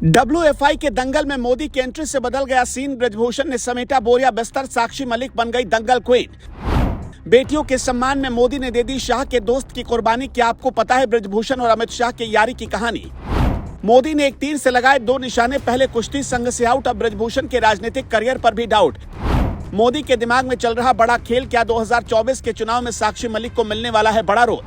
WFI के दंगल में मोदी की एंट्री से बदल गया सीन। ब्रजभूषण ने समेटा बोरिया बिस्तर, साक्षी मलिक बन गई दंगल क्वीन। बेटियों के सम्मान में मोदी ने दे दी शाह के दोस्त की कुर्बानी। क्या आपको पता है ब्रजभूषण और अमित शाह के यारी की कहानी? मोदी ने एक तीर से लगाए दो निशाने। पहले कुश्ती संघ से आउट, अब ब्रजभूषण के राजनीतिक करियर पर भी डाउट। मोदी के दिमाग में चल रहा बड़ा खेल। क्या 2024 के चुनाव में साक्षी मलिक को मिलने वाला है बड़ा रोल?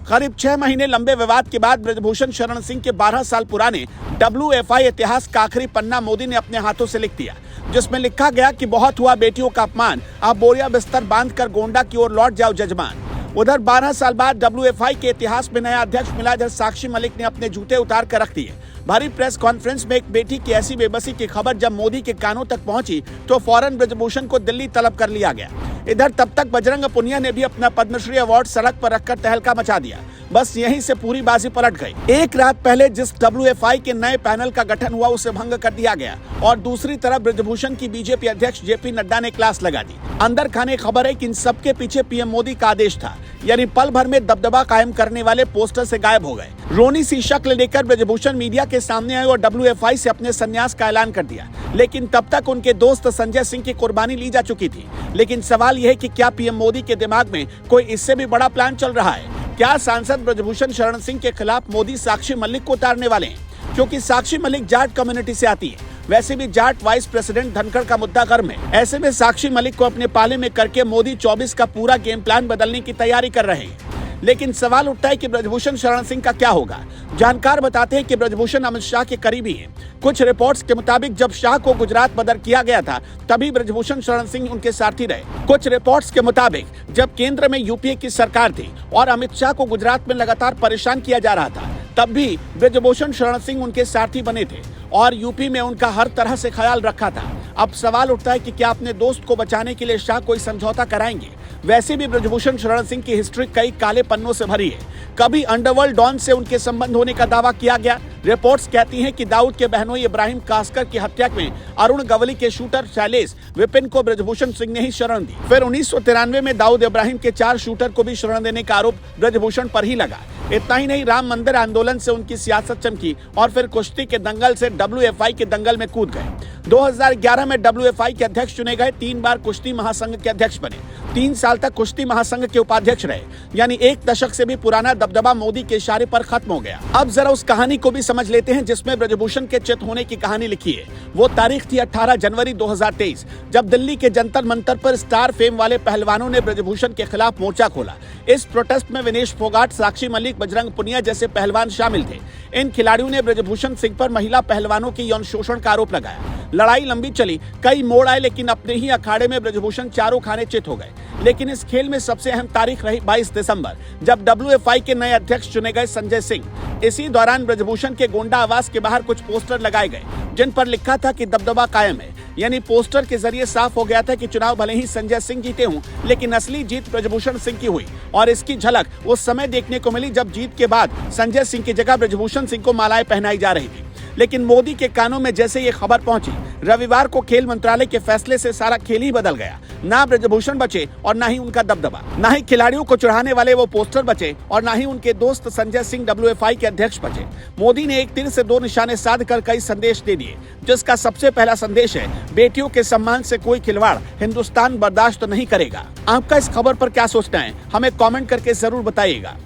करीब 6 महीने लंबे विवाद के बाद ब्रजभूषण शरण सिंह के 12 साल पुराने WFI इतिहास का आखिरी पन्ना मोदी ने अपने हाथों से लिख दिया, जिसमें लिखा गया कि बहुत हुआ बेटियों का अपमान, अब बोरिया बिस्तर बांधकर गोंडा की ओर लौट जाओ जजमान। उधर 12 साल बाद WFI के इतिहास में नया अध्यक्ष मिला। इधर साक्षी मलिक ने अपने जूते उतार कर रख दिए। भारी प्रेस कॉन्फ्रेंस में एक बेटी की ऐसी बेबसी की खबर जब मोदी के कानों तक पहुंची तो फौरन ब्रजभूषण को दिल्ली तलब कर लिया गया। इधर तब तक बजरंग पुनिया ने भी अपना पद्मश्री अवार्ड सड़क पर रखकर तहलका मचा दिया। बस यहीं से पूरी बाजी पलट गई। एक रात पहले जिस WFI के नए पैनल का गठन हुआ उसे भंग कर दिया गया और दूसरी तरफ ब्रजभूषण की बीजेपी अध्यक्ष JP नड्डा ने क्लास लगा दी। अंदर खाने खबर है कि इन सबके पीछे PM मोदी का आदेश था, यानी पल भर में दबदबा कायम करने वाले पोस्टर से गायब हो गए। रोनी सी शक्ल लेकर ब्रजभूषण मीडिया के सामने आए और WFI से अपने संन्यास का ऐलान कर दिया। लेकिन तब तक उनके दोस्त संजय सिंह की कुर्बानी ली जा चुकी थी। लेकिन सवाल यह है कि क्या PM मोदी के दिमाग में कोई इससे भी बड़ा प्लान चल रहा है? क्या सांसद ब्रजभूषण शरण सिंह के खिलाफ मोदी साक्षी मलिक को उतारने वाले हैं? क्योंकि साक्षी मलिक जाट कम्युनिटी से आती है। वैसे भी जाट वाइस प्रेसिडेंट धनखड़ का मुद्दा गर्म है। ऐसे में साक्षी मलिक को अपने पाले में करके मोदी 24 का पूरा गेम प्लान बदलने की तैयारी कर रहे हैं। लेकिन सवाल उठता है कि ब्रजभूषण शरण सिंह का क्या होगा? जानकार बताते हैं कि ब्रजभूषण अमित शाह के करीबी हैं। कुछ रिपोर्ट्स के मुताबिक जब शाह को गुजरात बदर किया गया था तभी ब्रजभूषण शरण सिंह उनके साथी रहे। कुछ रिपोर्ट्स के मुताबिक जब केंद्र में UPA की सरकार थी और अमित शाह को गुजरात में लगातार परेशान किया जा रहा था, तब भी ब्रजभूषण शरण सिंह उनके साथी बने थे और UP में उनका हर तरह से ख्याल रखा था। अब सवाल उठता है कि क्या अपने दोस्त को बचाने के लिए शाह कोई समझौता कराएंगे? वैसे भी ब्रजभूषण शरण सिंह की हिस्ट्री कई काले पन्नों से भरी है। कभी अंडरवर्ल्ड डॉन से उनके संबंध होने का दावा किया गया। रिपोर्ट्स कहती हैं कि दाऊद के बहनोई इब्राहिम कास्कर की हत्या में अरुण गवली के शूटर शैलेश विपिन को ब्रजभूषण सिंह ने ही शरण दी। फिर 1993 में दाऊद इब्राहिम के 4 शूटर को भी शरण देने का आरोप ब्रजभूषण पर ही लगा। इतना ही नहीं, राम मंदिर आंदोलन से उनकी सियासत चमकी और फिर कुश्ती के दंगल से WFI के दंगल में कूद गए। 2011 में WFI के अध्यक्ष चुने गए। 3 बार कुश्ती महासंघ के अध्यक्ष बने। 3 साल तक कुश्ती महासंघ के उपाध्यक्ष रहे। यानी 1 दशक से भी पुराना दबदबा मोदी के इशारे पर खत्म हो गया। अब जरा उस कहानी को भी समझ लेते हैं जिसमें ब्रजभूषण के चित होने की कहानी लिखी है। वो तारीख थी 18 जनवरी 2023, जब दिल्ली के जंतर मंतर पर स्टार फेम वाले पहलवानों ने ब्रजभूषण के खिलाफ मोर्चा खोला। इस प्रोटेस्ट में विनेश फोगाट, साक्षी मलिक, बजरंग पुनिया जैसे पहलवान शामिल थे। इन खिलाड़ियों ने ब्रजभूषण सिंह पर महिला पहलवानों की यौन शोषण का आरोप लगाया। लड़ाई लंबी चली, कई मोड़ आए, लेकिन अपने ही अखाड़े में ब्रजभूषण चारों खाने चित हो गए। लेकिन इस खेल में सबसे अहम तारीख रही 22 दिसंबर, जब WFI के नए अध्यक्ष चुने गए संजय सिंह। इसी दौरान ब्रजभूषण के गोंडा आवास के बाहर कुछ पोस्टर लगाए गए जिन पर लिखा था कि दबदबा कायम है। यानी पोस्टर के जरिए साफ हो गया था कि चुनाव भले ही संजय सिंह जीते हों, लेकिन असली जीत ब्रजभूषण सिंह की हुई। और इसकी झलक उस समय देखने को मिली जब जीत के बाद संजय सिंह की जगह ब्रजभूषण सिंह को मालाएं पहनाई जा रही थी। लेकिन मोदी के कानों में जैसे ये खबर पहुंची, रविवार को खेल मंत्रालय के फैसले से सारा खेल ही बदल गया। ना ब्रजभूषण बचे और ना ही उनका दबदबा, ना ही खिलाड़ियों को चढ़ाने वाले वो पोस्टर बचे और ना ही उनके दोस्त संजय सिंह WFI के अध्यक्ष बचे। मोदी ने एक तीर से 2 निशाने साध कर कई संदेश दे दिए, जिसका सबसे पहला संदेश है, बेटियों के सम्मान से कोई खिलवाड़ हिंदुस्तान बर्दाश्त नहीं करेगा। आपका इस खबर पर क्या सोचना है, हमें कमेंट करके जरूर बताइएगा।